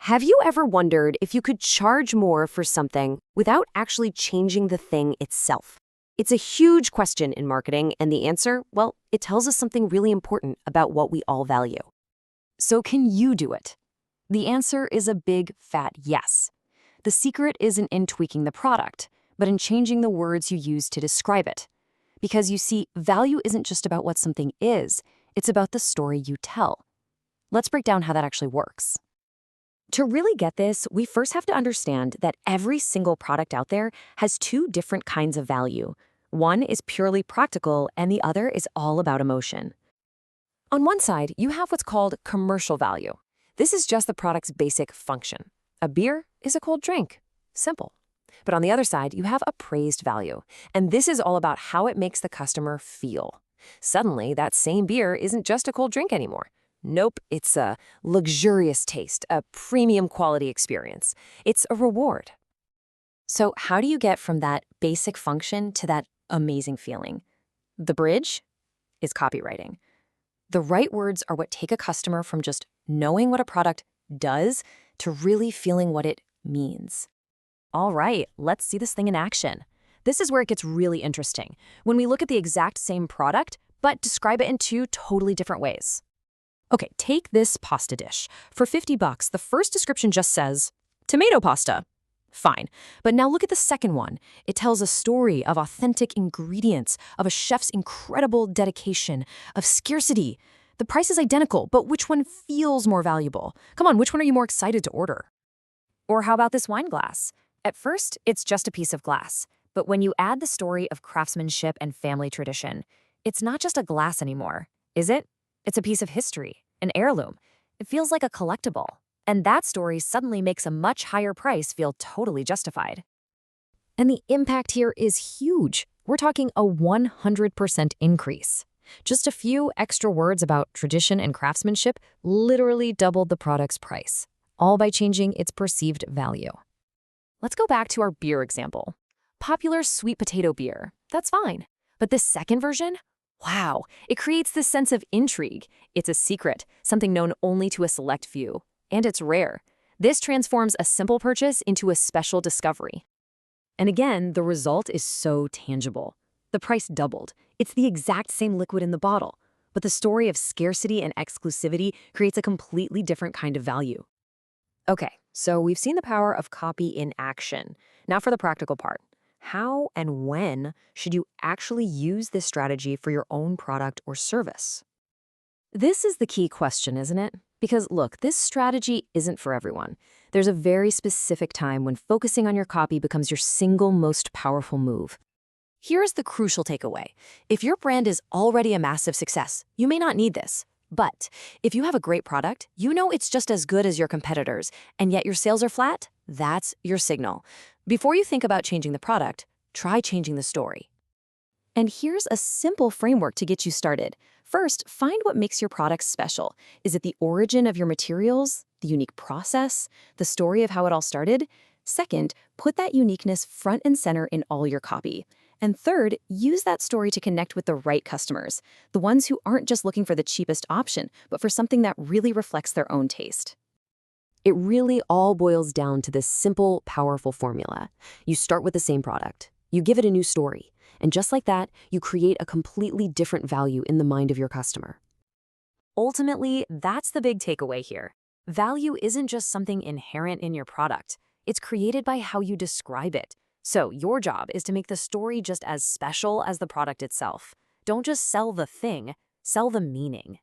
Have you ever wondered if you could charge more for something without actually changing the thing itself? It's a huge question in marketing, and the answer, well, it tells us something really important about what we all value. So can you do it? The answer is a big, fat yes. The secret isn't in tweaking the product, but in changing the words you use to describe it. Because you see, value isn't just about what something is, it's about the story you tell. Let's break down how that actually works. To really get this, we first have to understand that every single product out there has two different kinds of value. One is purely practical, and the other is all about emotion. On one side, you have what's called commercial value. This is just the product's basic function. A beer is a cold drink. Simple. But on the other side, you have appraised value, and this is all about how it makes the customer feel. Suddenly, that same beer isn't just a cold drink anymore. Nope, it's a luxurious taste, a premium quality experience. It's a reward. So how do you get from that basic function to that amazing feeling? The bridge is copywriting. The right words are what take a customer from just knowing what a product does to really feeling what it means. All right, let's see this thing in action. This is where it gets really interesting, when we look at the exact same product, but describe it in two totally different ways. Okay, take this pasta dish. For $50, the first description just says, tomato pasta. Fine, but now look at the second one. It tells a story of authentic ingredients, of a chef's incredible dedication, of scarcity. The price is identical, but which one feels more valuable? Come on, which one are you more excited to order? Or how about this wine glass? At first, it's just a piece of glass, but when you add the story of craftsmanship and family tradition, it's not just a glass anymore, is it? It's a piece of history, an heirloom. It feels like a collectible. And that story suddenly makes a much higher price feel totally justified. And the impact here is huge. We're talking a 100% increase. Just a few extra words about tradition and craftsmanship literally doubled the product's price, all by changing its perceived value. Let's go back to our beer example. Popular sweet potato beer, that's fine. But this second version? Wow, it creates this sense of intrigue. It's a secret, something known only to a select few. And it's rare. This transforms a simple purchase into a special discovery. And again, the result is so tangible. The price doubled. It's the exact same liquid in the bottle, but the story of scarcity and exclusivity creates a completely different kind of value. Okay, so we've seen the power of copy in action. Now for the practical part. How and when should you actually use this strategy for your own product or service? This is the key question, isn't it? Because look, this strategy isn't for everyone. There's a very specific time when focusing on your copy becomes your single most powerful move. Here's the crucial takeaway. If your brand is already a massive success, you may not need this. But if you have a great product, you know it's just as good as your competitors, and yet your sales are flat, that's your signal. Before you think about changing the product, try changing the story. And here's a simple framework to get you started. First, find what makes your product special. Is it the origin of your materials, the unique process, the story of how it all started? Second, put that uniqueness front and center in all your copy. And third, use that story to connect with the right customers, the ones who aren't just looking for the cheapest option, but for something that really reflects their own taste. It really all boils down to this simple, powerful formula. You start with the same product. You give it a new story. And just like that, you create a completely different value in the mind of your customer. Ultimately, that's the big takeaway here. Value isn't just something inherent in your product. It's created by how you describe it. So your job is to make the story just as special as the product itself. Don't just sell the thing, sell the meaning.